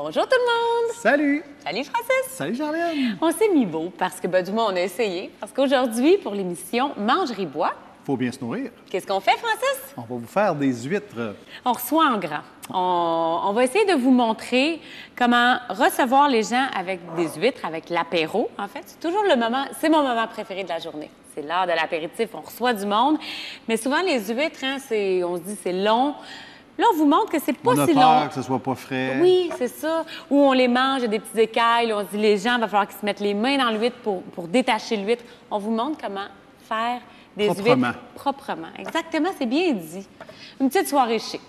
Bonjour tout le monde! Salut! Salut Francis! Salut Charlène! On s'est mis beau parce que, du moins, on a essayé. Parce qu'aujourd'hui, pour l'émission Mange-Ribois, Faut bien se nourrir. qu'est-ce qu'on fait, Francis? On va vous faire des huîtres. On reçoit en grand. On va essayer de vous montrer comment recevoir les gens avec des huîtres, avec l'apéro. En fait, c'est toujours le moment, c'est mon moment préféré de la journée. C'est l'heure de l'apéritif, on reçoit du monde. Mais souvent, les huîtres, on se dit c'est long. Là, on vous montre que c'est pas On a si peur long. que ce soit pas frais. Oui, c'est ça. Ou on les mange, il y a des petits écailles. Là, on se dit, les gens, il va falloir qu'ils se mettent les mains dans l'huître pour détacher l'huître. On vous montre comment faire des Proprement. huîtres proprement. Exactement, c'est bien dit. Une petite soirée chic.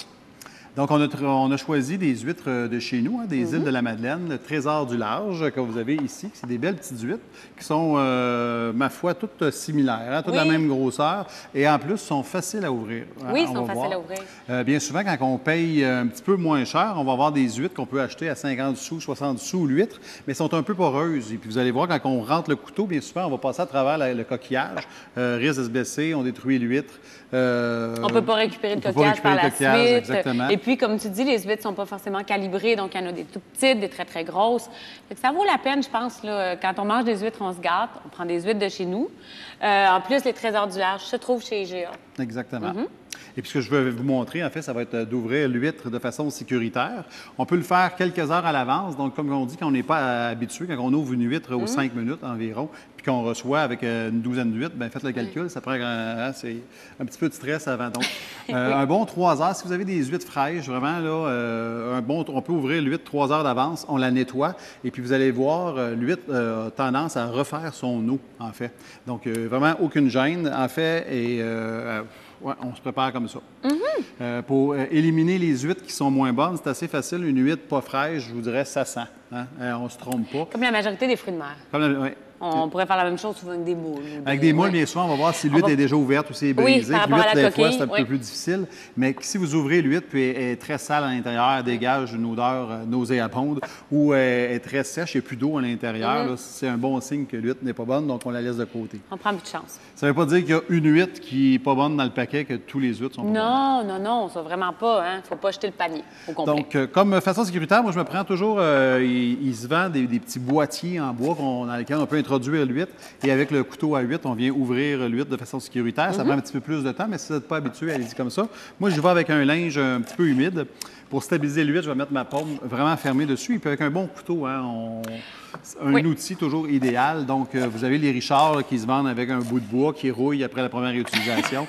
Donc, on a choisi des huîtres de chez nous, des îles de la Madeleine, le trésor du large que vous avez ici. C'est des belles petites huîtres qui sont, ma foi, toutes similaires, toutes de la même grosseur et en plus sont faciles à ouvrir. Oui, On sont va faciles voir. à ouvrir. Bien souvent, quand on paye un petit peu moins cher, on va avoir des huîtres qu'on peut acheter à 50 sous, 60 sous l'huître, mais elles sont un peu poreuses. Et puis, vous allez voir, quand on rentre le couteau, bien souvent, on va passer à travers le coquillage, risque de se blesser, on détruit l'huître. On ne peut pas récupérer le on peut pas coquillage récupérer par le la coquillage, suite. exactement. Et puis, comme tu dis, les huîtres ne sont pas forcément calibrées, donc il y en a des tout petites, des très, très grosses. Fait que ça vaut la peine, je pense, là, quand on mange des huîtres, on se gâte. On prend des huîtres de chez nous. En plus, les trésors du large se trouvent chez IGA. Exactement. Et puis, ce que je veux vous montrer, en fait, ça va être d'ouvrir l'huître de façon sécuritaire. On peut le faire quelques heures à l'avance. Donc, comme on dit, quand on n'est pas habitué, quand on ouvre une huître aux 5 minutes environ, puis qu'on reçoit avec une douzaine d'huîtres, bien, faites le calcul, ça prend c'est un petit peu de stress avant. Donc, un bon 3 heures. Si vous avez des huîtres fraîches, vraiment, là, on peut ouvrir l'huître 3 heures d'avance, on la nettoie, et puis vous allez voir, l'huître a tendance à refaire son eau, en fait. Donc, vraiment, aucune gêne, en fait, et ouais, on se prépare comme ça. Pour éliminer les huîtres qui sont moins bonnes, c'est assez facile. Une huître pas fraîche, je vous dirais, ça sent. Hein? On ne se trompe pas. Comme la majorité des fruits de mer. Ouais. On pourrait faire la même chose souvent avec des moules. Avec des moules, bien souvent, on va voir si l'huître est déjà ouverte ou si elle est Oui, brisée. par rapport à L'huître, la des fois, coquille, c'est un peu plus difficile. Mais si vous ouvrez l'huître puis elle est très sale à l'intérieur, elle dégage une odeur nauséabonde, ou elle est très sèche, il n'y a plus d'eau à l'intérieur, là, c'est un bon signe que l'huître n'est pas bonne, donc on la laisse de côté. On prend plus de chance. Ça ne veut pas dire qu'il y a une huître qui n'est pas bonne dans le paquet, que tous les huîtres sont pas bonnes. Non, ça vraiment pas. Il ne faut pas jeter le panier au complet. Donc, comme façon sécuritaire, moi, je me prends toujours, il se vend des petits boîtiers en bois dans lesquels on peut introduire l'huître. Et avec le couteau à huître, on vient ouvrir l'huître de façon sécuritaire. Ça prend un petit peu plus de temps, mais si vous n'êtes pas habitué, allez-y comme ça. Moi, je vais avec un linge un petit peu humide. Pour stabiliser l'huître, je vais mettre ma paume vraiment fermée dessus. Et puis avec un bon couteau, un outil toujours idéal. Donc, vous avez les Richards là, qui se vendent avec un bout de bois qui rouille après la première utilisation.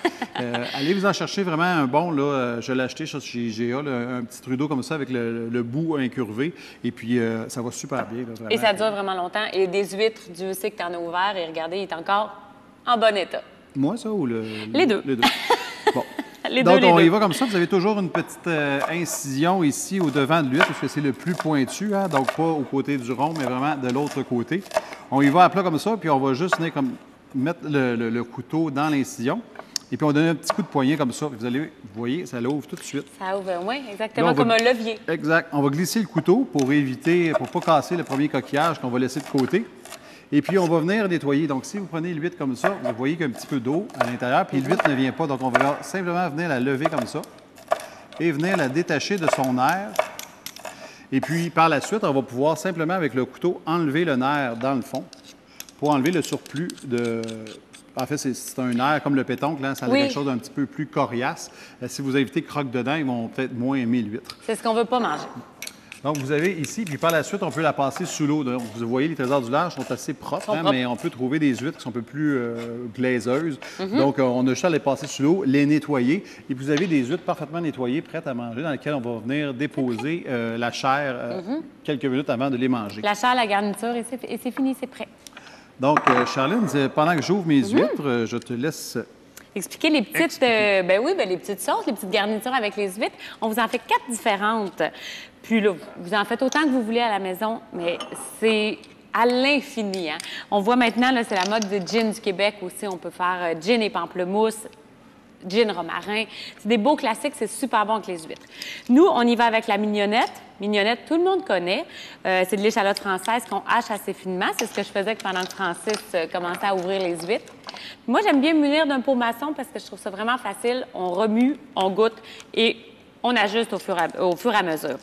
Allez vous en chercher vraiment un bon. Là, je l'ai acheté chez IGA, un petit trudeau comme ça avec le bout incurvé. Et puis, ça va super bien. Là, vraiment. Et ça dure vraiment longtemps. Et des huîtres, Dieu sait que tu en as ouvert. Et regardez, il est encore en bon état. Moi, ça ou Les deux. Les deux. Bon. Donc, on y va comme ça. Vous avez toujours une petite incision ici au devant de l'huître, parce que c'est le plus pointu, hein? Donc pas au côté du rond, mais vraiment de l'autre côté. On y va à plat comme ça, puis on va juste venir mettre le couteau dans l'incision. Et puis on donne un petit coup de poignet comme ça. Puis vous voyez, ça l'ouvre tout de suite. Ça ouvre, oui, exactement, Là, comme un levier. Exact. On va glisser le couteau pour pas casser le premier coquillage qu'on va laisser de côté. Et puis, on va venir nettoyer. Donc, si vous prenez l'huître comme ça, vous voyez qu'il y a un petit peu d'eau à l'intérieur, puis l'huître ne vient pas. Donc, on va simplement venir la lever comme ça et venir la détacher de son nerf. Et puis, par la suite, on va pouvoir simplement, avec le couteau, enlever le nerf dans le fond pour enlever le surplus de... En fait, c'est un nerf comme le pétoncle, là, ça a quelque chose d'un petit peu plus coriace. Si vous invitez croque-dedans, ils vont peut-être moins aimer l'huître. C'est ce qu'on ne veut pas manger. Donc, vous avez ici, puis par la suite, on peut la passer sous l'eau. Donc, vous voyez, les trésors du large sont assez propres, mais on peut trouver des huîtres qui sont un peu plus glaiseuses. Donc, on a juste à les passer sous l'eau, les nettoyer. Et vous avez des huîtres parfaitement nettoyées, prêtes à manger, dans lesquelles on va venir déposer la chair quelques minutes avant de les manger. La chair, la garniture, et c'est fini, c'est prêt. Donc, Charline, pendant que j'ouvre mes huîtres, je te laisse... Expliquer les petites, les petites sauces, les petites garnitures avec les huîtres. On vous en fait 4 différentes. Puis là, vous en faites autant que vous voulez à la maison, mais c'est à l'infini. Hein? On voit maintenant, là, c'est la mode du gin du Québec aussi. On peut faire gin et pamplemousse, gin romarin. C'est des beaux classiques, c'est super bon avec les huîtres. Nous, on y va avec la mignonnette. Mignonnette, tout le monde connaît. C'est de l'échalote française qu'on hache assez finement. C'est ce que je faisais pendant que Francis commençait à ouvrir les huîtres. Moi, j'aime bien munir d'un pot maçon parce que je trouve ça vraiment facile. On remue, on goûte et on ajuste au fur et à mesure.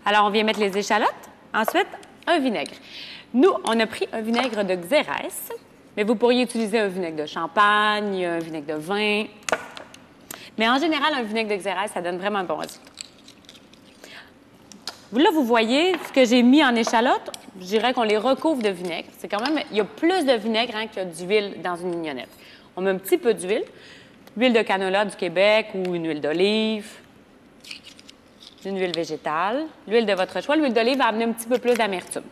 Alors, on vient mettre les échalotes. Ensuite, un vinaigre. Nous, on a pris un vinaigre de Xérès, mais vous pourriez utiliser un vinaigre de champagne, un vinaigre de vin. Mais en général, un vinaigre de Xérès, ça donne vraiment un bon résultat. Là, vous voyez ce que j'ai mis en échalote. Je dirais qu'on les recouvre de vinaigre. C'est quand même, il y a plus de vinaigre qu'il y a d'huile dans une mignonnette. On met un petit peu d'huile. Huile de canola du Québec ou une huile d'olive. Une huile végétale. L'huile de votre choix. L'huile d'olive va amener un petit peu plus d'amertume.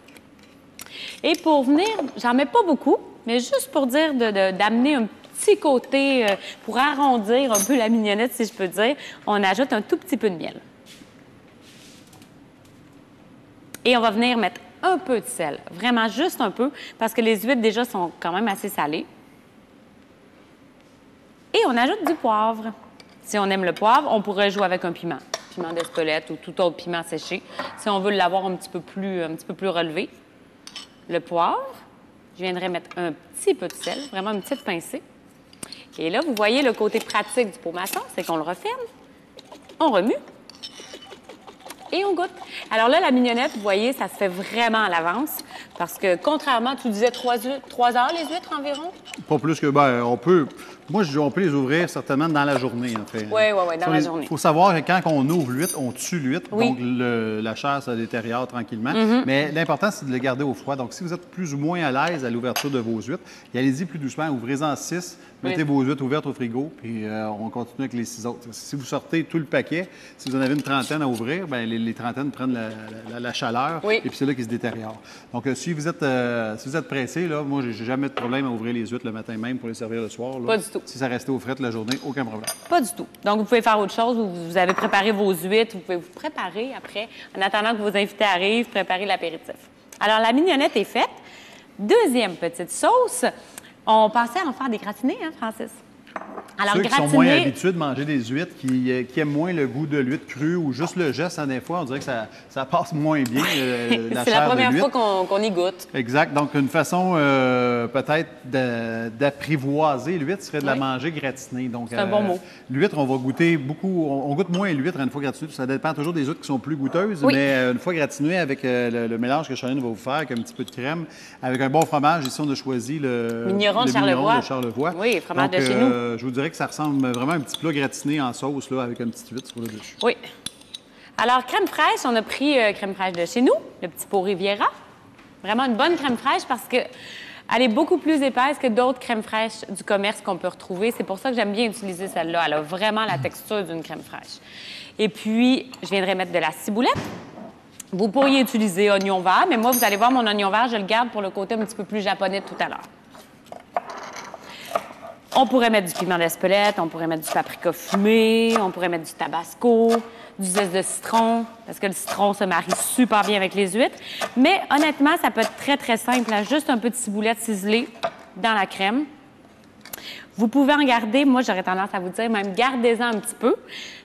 Et pour venir, j'en mets pas beaucoup, mais juste pour dire d'amener un petit côté, pour arrondir un peu la mignonnette, si je peux dire, on ajoute un tout petit peu de miel. Et on va venir mettre un peu de sel, vraiment juste un peu, parce que les huîtres déjà sont quand même assez salées. Et on ajoute du poivre. Si on aime le poivre, on pourrait jouer avec un piment d'Espelette ou tout autre piment séché, si on veut l'avoir un petit peu plus relevé. Le poivre, je viendrai mettre un petit peu de sel, vraiment une petite pincée. Et là, vous voyez le côté pratique du pot maçon, c'est qu'on le referme, on remue et on goûte. Alors là, la mignonnette, vous voyez, ça se fait vraiment à l'avance parce que, contrairement, tu disais 3 heures les huîtres environ? Pas plus que, ben, on peut les ouvrir certainement dans la journée, en fait. Oui, dans la journée. Il faut savoir que quand on ouvre l'huître, on tue l'huître, oui. Donc la chair se détériore tranquillement. Mais l'important, c'est de le garder au froid. Donc, si vous êtes plus ou moins à l'aise à l'ouverture de vos huîtres, allez-y plus doucement, ouvrez-en 6, mettez vos huîtres ouvertes au frigo, puis on continue avec les 6 autres. Si vous sortez tout le paquet, si vous en avez une trentaine à ouvrir, bien, les trentaines prennent la chaleur, et puis c'est là qu'ils se détériorent. Donc, si vous êtes pressé, là, moi, j'ai jamais de problème à ouvrir les huîtres le matin même pour les servir le soir. Là. Pas du tout. Si ça restait aux frettes la journée, aucun problème. Pas du tout. Donc, vous pouvez faire autre chose. Vous avez préparé vos huîtres. Vous pouvez vous préparer après, en attendant que vos invités arrivent, préparer l'apéritif. Alors, la mignonnette est faite. Deuxième petite sauce. On pensait en faire des gratinés, hein, Francis? Alors, ceux qui sont moins habitués de manger des huîtres, qui aiment moins le goût de l'huître crue ou juste le geste, des fois, on dirait que ça passe moins bien. C'est la première fois qu'on y goûte. Exact. Donc, une façon peut-être d'apprivoiser l'huître serait de la manger gratinée. C'est un bon mot. L'huître, on va goûter beaucoup. On goûte moins l'huître une fois gratinée. Ça dépend toujours des huîtres qui sont plus goûteuses, mais une fois gratinée avec le mélange que Charline va vous faire, avec un petit peu de crème, avec un bon fromage. Ici, on a choisi le Migneron de Charlevoix. Oui, fromage de chez nous. Je vous dirais que ça ressemble vraiment à un petit plat gratiné en sauce là, avec une petite huître sur le dessus. Oui. Alors, crème fraîche, on a pris crème fraîche de chez nous, le petit pot Riviera. Vraiment une bonne crème fraîche parce qu'elle est beaucoup plus épaisse que d'autres crèmes fraîches du commerce qu'on peut retrouver. C'est pour ça que j'aime bien utiliser celle-là. Elle a vraiment la texture d'une crème fraîche. Et puis, je viendrai mettre de la ciboulette. Vous pourriez utiliser oignon vert, mais moi, vous allez voir, mon oignon vert, je le garde pour le côté un petit peu plus japonais de tout à l'heure. On pourrait mettre du piment d'Espelette, on pourrait mettre du paprika fumé, on pourrait mettre du tabasco, du zeste de citron, parce que le citron se marie super bien avec les huîtres. Mais honnêtement, ça peut être très, très simple. Là, juste un peu de ciboulette ciselée dans la crème. Vous pouvez en garder, moi j'aurais tendance à vous dire, même gardez-en un petit peu.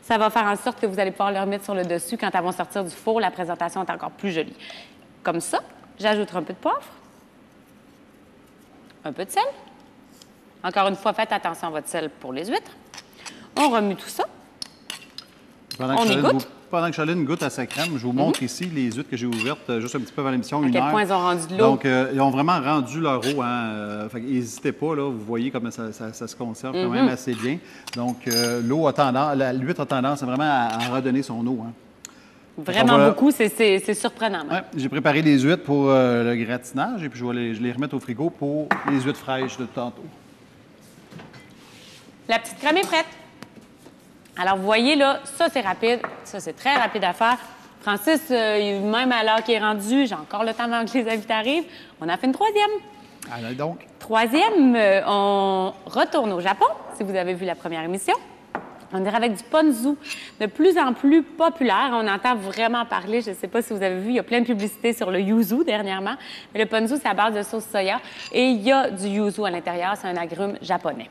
Ça va faire en sorte que vous allez pouvoir le remettre sur le dessus. Quand elles vont sortir du four, la présentation est encore plus jolie. Comme ça, j'ajouterai un peu de poivre, un peu de sel. Encore une fois, faites attention à votre sel pour les huîtres. On remue tout ça. On y goûte. Pendant que Charline goûte à sa crème, je vous montre ici les huîtres que j'ai ouvertes juste un petit peu avant l'émission, une heure. À quel point ils ont rendu de l'eau. Donc, ils ont vraiment rendu leur eau. N'hésitez pas, là, vous voyez comment ça se conserve quand même assez bien. Donc, l'huître a tendance vraiment à redonner son eau. Hein. Vraiment beaucoup, c'est surprenant. Ouais, j'ai préparé des huîtres pour le gratinage et puis je vais les remettre au frigo pour les huîtres fraîches de tantôt. La petite crème est prête. Alors, vous voyez, là, ça, c'est rapide. Ça, c'est très rapide à faire. Francis, même à l'heure qu'il est rendu, j'ai encore le temps avant que les invités arrivent. On a fait une troisième. Alors donc. Troisième, on retourne au Japon, si vous avez vu la première émission. On dirait avec du ponzu, de plus en plus populaire. On entend vraiment parler, je ne sais pas si vous avez vu, il y a plein de publicités sur le yuzu dernièrement. Mais le ponzu, c'est à base de sauce soya et il y a du yuzu à l'intérieur. C'est un agrume japonais.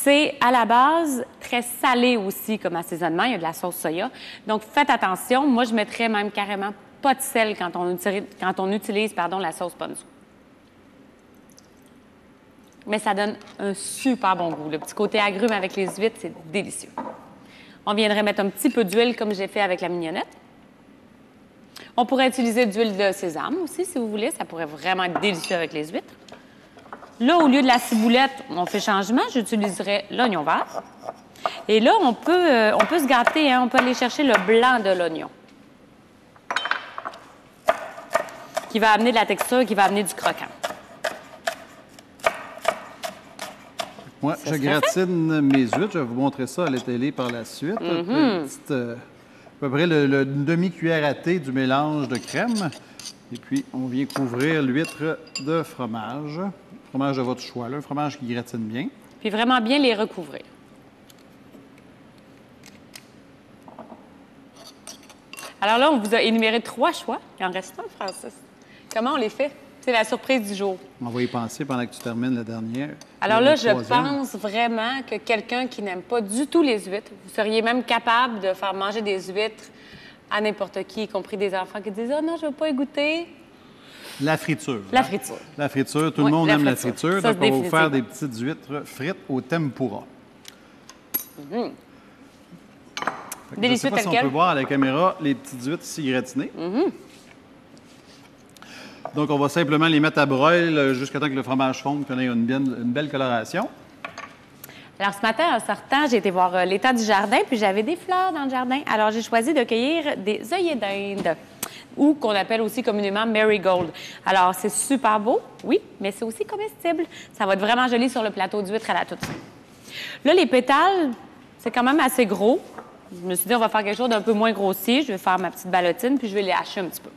C'est à la base très salé aussi comme assaisonnement. Il y a de la sauce soya. Donc, faites attention. Moi, je mettrais même carrément pas de sel quand on utilise la sauce ponzu. Mais ça donne un super bon goût. Le petit côté agrume avec les huîtres, c'est délicieux. On viendrait mettre un petit peu d'huile comme j'ai fait avec la mignonnette. On pourrait utiliser de l'huile de sésame aussi, si vous voulez. Ça pourrait vraiment être délicieux avec les huîtres. Là, au lieu de la ciboulette, on fait changement. J'utiliserai l'oignon vert. Et là, on peut se gâter, hein? On peut aller chercher le blanc de l'oignon. Qui va amener de la texture, qui va amener du croquant. Moi, je gratine mes huîtres. Je vais vous montrer ça à la télé par la suite. À peu près une demi-cuillère à thé du mélange de crème. Et puis, on vient couvrir l'huître de fromage. Fromage de votre choix, là, un fromage qui gratine bien. Puis vraiment bien les recouvrir. Alors là, on vous a énuméré 3 choix. Il en reste un, Francis. Comment on les fait? C'est la surprise du jour. On va y penser pendant que tu termines la dernière. Alors là, je pense vraiment que quelqu'un qui n'aime pas du tout les huîtres, vous seriez même capable de faire manger des huîtres à n'importe qui, y compris des enfants qui disent « Ah non, je ne veux pas y goûter ». La friture. La friture. La friture. Tout le monde aime la friture. Ça, donc, on va vous faire des petites huîtres frites au tempura. Délicieux tel quel. Je ne sais pas si on peut voir à la caméra les petites huîtres ici gratinées. Donc, on va simplement les mettre à broil jusqu'à temps que le fromage fonde, qu'on ait une belle coloration. Alors, ce matin, en sortant, j'ai été voir l'état du jardin, puis j'avais des fleurs dans le jardin. Alors, j'ai choisi de cueillir des œillets d'Inde, ou qu'on appelle aussi communément marigold. Alors, c'est super beau, oui, mais c'est aussi comestible. Ça va être vraiment joli sur le plateau d'huîtres à la toute fin. Là, les pétales, c'est quand même assez gros. Je me suis dit, on va faire quelque chose d'un peu moins grossier. Je vais faire ma petite ballotine, puis je vais les hacher un petit peu.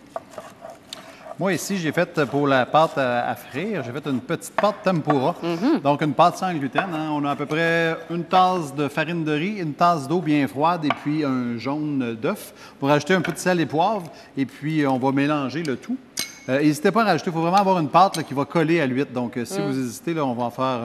Moi, ici, j'ai fait pour la pâte à frire, j'ai fait une petite pâte tempura. Donc, une pâte sans gluten. Hein. On a à peu près une tasse de farine de riz, une tasse d'eau bien froide et puis un jaune d'œuf. Pour rajouter un peu de sel et poivre. Et puis, on va mélanger le tout. N'hésitez pas à rajouter. Il faut vraiment avoir une pâte là, qui va coller à l'huître. Donc, si vous hésitez, là, on va en faire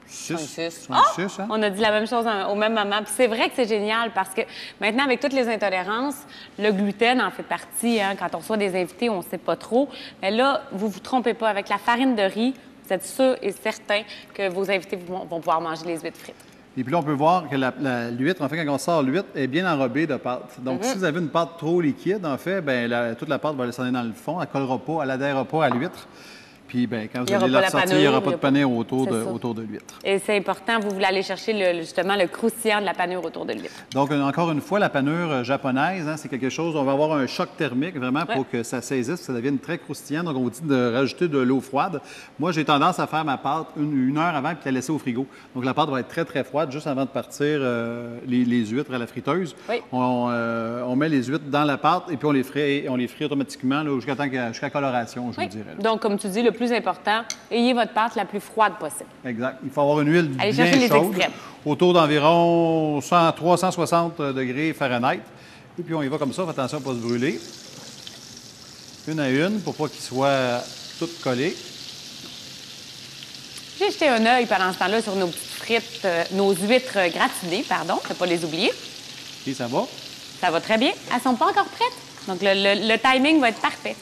6. Hein? On a dit la même chose au même moment. Puis c'est vrai que c'est génial parce que maintenant, avec toutes les intolérances, le gluten en fait partie. Hein? Quand on reçoit des invités, on ne sait pas trop. Mais là, vous ne vous trompez pas. Avec la farine de riz, vous êtes sûr et certain que vos invités vont pouvoir manger les huîtres frites. Et puis là, on peut voir que l'huître, en fait, quand on sort l'huître, est bien enrobée de pâte. Donc, si vous avez une pâte trop liquide, en fait, bien, toute la pâte va descendre dans le fond. Elle ne collera pas, elle n'adhérera pas à l'huître. Puis, bien, quand vous allez la sortir, il n'y aura pas de panure autour de l'huître. Et c'est important, vous voulez aller chercher justement le croustillant de la panure autour de l'huître. Donc, encore une fois, la panure japonaise, hein, c'est quelque chose, on va avoir un choc thermique vraiment pour que ça saisisse, que ça devienne très croustillant. Donc, on vous dit de rajouter de l'eau froide. Moi, j'ai tendance à faire ma pâte une heure avant puis la laisser au frigo. Donc, la pâte va être très, très froide juste avant de partir les huîtres à la friteuse. Oui. On met les huîtres dans la pâte et puis on les frit automatiquement jusqu'à coloration, je vous dirais. Là. Donc, comme tu dis, le plus important, ayez votre pâte la plus froide possible. Exact. Il faut avoir une huile Allez bien chercher chaude, les extrêmes. autour d'environ 360 degrés Fahrenheit. Et puis, on y va comme ça. Faites attention à ne pas se brûler. Une à une pour pas qu'ils soient toutes collées. J'ai jeté un œil pendant ce temps-là sur nos petites frites, nos huîtres gratinées, pardon, ne pas les oublier. Et ça va? Ça va très bien. Elles ne sont pas encore prêtes. Donc, le timing va être parfait.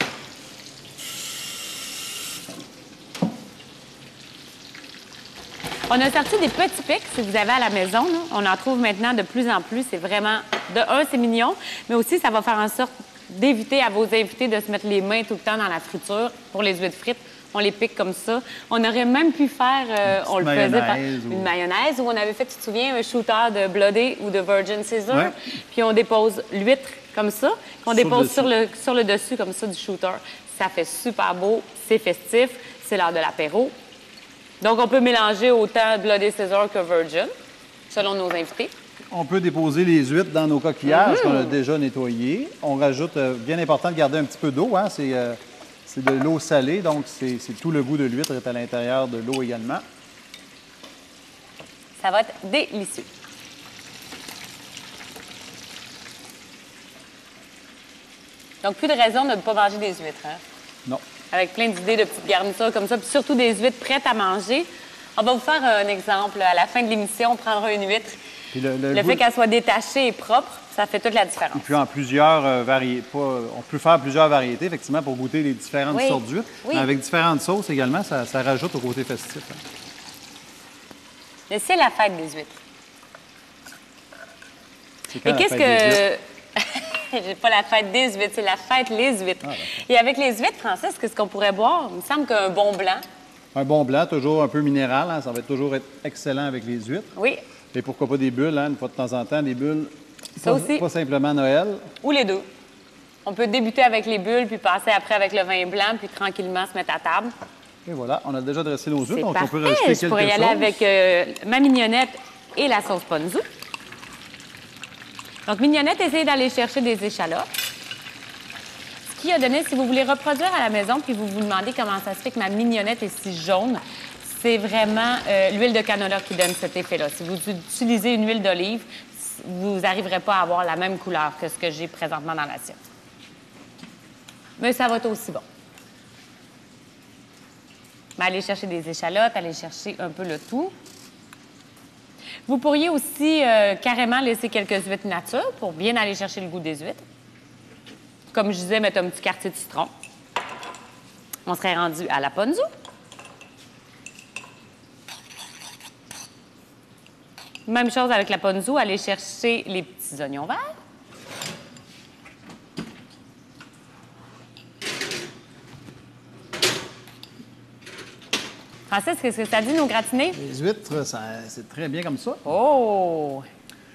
On a sorti des petits pics, si vous avez à la maison. Là. On en trouve maintenant de plus en plus. C'est vraiment, de un, c'est mignon, mais aussi, ça va faire en sorte d'éviter à vos invités de se mettre les mains tout le temps dans la friture pour les huîtres frites. On les pique comme ça. On aurait même pu faire, on le faisait par une mayonnaise où on avait fait, tu te souviens, un shooter de Bloody ou de Virgin Caesar. Ouais. Puis on dépose l'huître comme ça, qu'on dépose sur le dessus comme ça du shooter. Ça fait super beau, c'est festif, c'est l'heure de l'apéro. Donc, on peut mélanger autant Bloody Caesar que Virgin, selon nos invités. On peut déposer les huîtres dans nos coquillages qu'on a déjà nettoyés. On rajoute, bien important de garder un petit peu d'eau, hein? C'est de l'eau salée, donc c'est tout le goût de l'huître est à l'intérieur de l'eau également. Ça va être délicieux. Donc, plus de raison de ne pas manger des huîtres, hein? Non. Avec plein d'idées de petites garnitures comme ça, puis surtout des huîtres prêtes à manger. On va vous faire un exemple. À la fin de l'émission, on prendra une huître. Puis le fait qu'elle soit détachée et propre, ça fait toute la différence. Et puis en plusieurs variétés, on peut faire plusieurs variétés, effectivement, pour goûter les différentes sortes d'huîtres. Oui. Avec différentes sauces également, ça rajoute au côté festif. Hein. Mais c'est la fête des huîtres. Et qu'est-ce que... J'ai pas la fête des huîtres, c'est la fête les huîtres. Et avec les huîtres, Francis, qu'est-ce qu'on pourrait boire? Il me semble qu'un bon blanc. Un bon blanc, toujours un peu minéral, hein, ça va toujours être excellent avec les huîtres. Oui. Et pourquoi pas des bulles, hein, une fois de temps en temps, des bulles. Ça aussi. Pas simplement Noël. Ou les deux. On peut débuter avec les bulles, puis passer après avec le vin blanc, puis tranquillement se mettre à table. Et voilà, on a déjà dressé nos huîtres, C'est donc parfait. on peut rajouter quelque chose. Je pourrais y aller avec ma mignonnette et la sauce ponzu. Donc, mignonnette, essayez d'aller chercher des échalotes. Ce qui a donné, si vous voulez reproduire à la maison, puis vous vous demandez comment ça se fait que ma mignonnette est si jaune, c'est vraiment l'huile de canola qui donne cet effet-là. Si vous utilisez une huile d'olive, vous n'arriverez pas à avoir la même couleur que ce que j'ai présentement dans l'assiette. Mais ça va être aussi bon. Mais allez chercher des échalotes, allez chercher un peu le tout. Vous pourriez aussi carrément laisser quelques huîtres nature pour bien aller chercher le goût des huîtres. Comme je disais, mettre un petit quartier de citron. On serait rendu à la ponzu. Même chose avec la ponzu, aller chercher les petits oignons verts. Francis, qu'est-ce que ça dit, nos gratinés? Les huîtres, c'est très bien comme ça. Oh!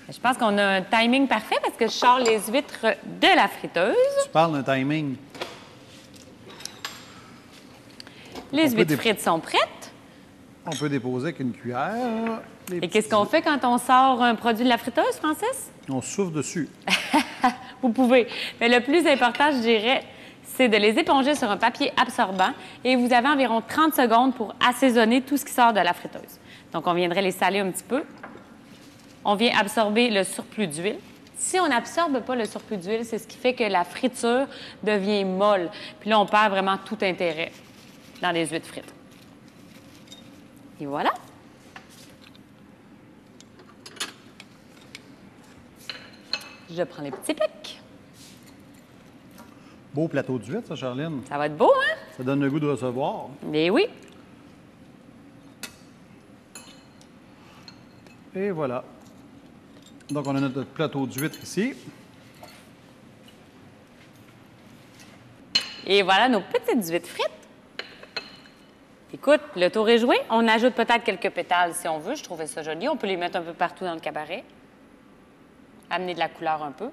Je pense qu'on a un timing parfait parce que je sors les huîtres de la friteuse. Tu parles d'un timing. Les huîtres frites sont prêtes. On peut déposer avec une cuillère. Et qu'est-ce qu'on fait quand on sort un produit de la friteuse, Francis? On souffle dessus. Vous pouvez. Mais le plus important, je dirais, c'est de les éponger sur un papier absorbant et vous avez environ 30 secondes pour assaisonner tout ce qui sort de la friteuse. Donc, on viendrait les saler un petit peu. On vient absorber le surplus d'huile. Si on n'absorbe pas le surplus d'huile, c'est ce qui fait que la friture devient molle. Puis là, on perd vraiment tout intérêt dans les huîtres frites. Et voilà. Je prends les petits pics. Beau plateau d'huîtres, ça, Charline. Ça va être beau, hein? Ça donne le goût de recevoir. Mais oui. Et voilà. Donc, on a notre plateau d'huîtres ici. Et voilà nos petites huîtres frites. Écoute, le tour est joué. On ajoute peut-être quelques pétales si on veut. Je trouvais ça joli. On peut les mettre un peu partout dans le cabaret. Amener de la couleur un peu.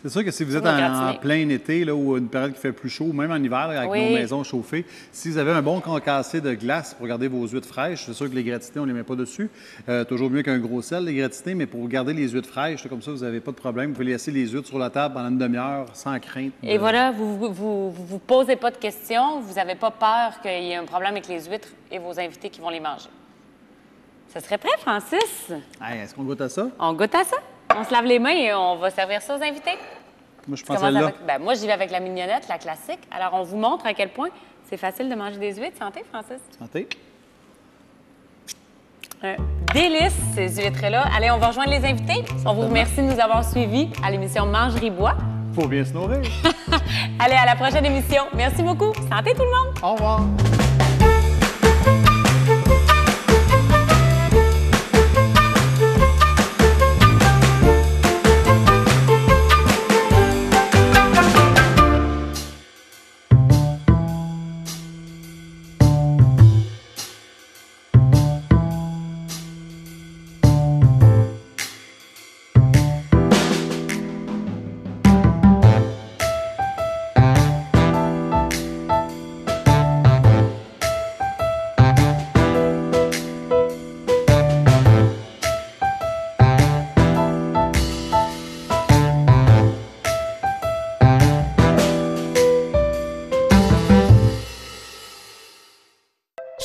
C'est sûr que si vous êtes en plein été, là, ou une période qui fait plus chaud, même en hiver, avec nos maisons chauffées, si vous avez un bon concassé de glace pour garder vos huîtres fraîches, c'est sûr que les gratinées, on ne les met pas dessus. Toujours mieux qu'un gros sel, les gratinées, mais pour garder les huîtres fraîches, comme ça, vous n'avez pas de problème. Vous pouvez laisser les huîtres sur la table pendant une demi-heure sans crainte. Et voilà, vous posez pas de questions, vous n'avez pas peur qu'il y ait un problème avec les huîtres et vos invités qui vont les manger. Ça serait prêt, Francis? Hey, est-ce qu'on goûte à ça? On goûte à ça. On se lave les mains et on va servir ça aux invités. Moi, je pense celle-là. Moi, j'y vais avec la mignonnette, la classique. Alors, on vous montre à quel point c'est facile de manger des huîtres. Santé, Francis. Santé. Un délice, ces huîtres-là. Allez, on va rejoindre les invités. On vous remercie de nous avoir suivis à l'émission Mangerie-Bois. Faut bien se nourrir. Allez, à la prochaine émission. Merci beaucoup. Santé, tout le monde. Au revoir.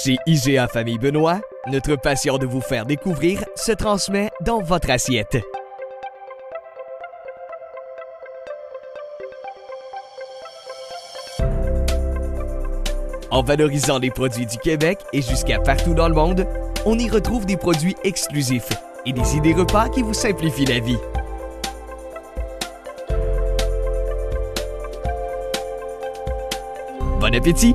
Chez IGA Famille Benoît, notre passion de vous faire découvrir se transmet dans votre assiette. En valorisant les produits du Québec et jusqu'à partout dans le monde, on y retrouve des produits exclusifs et des idées repas qui vous simplifient la vie. Bon appétit!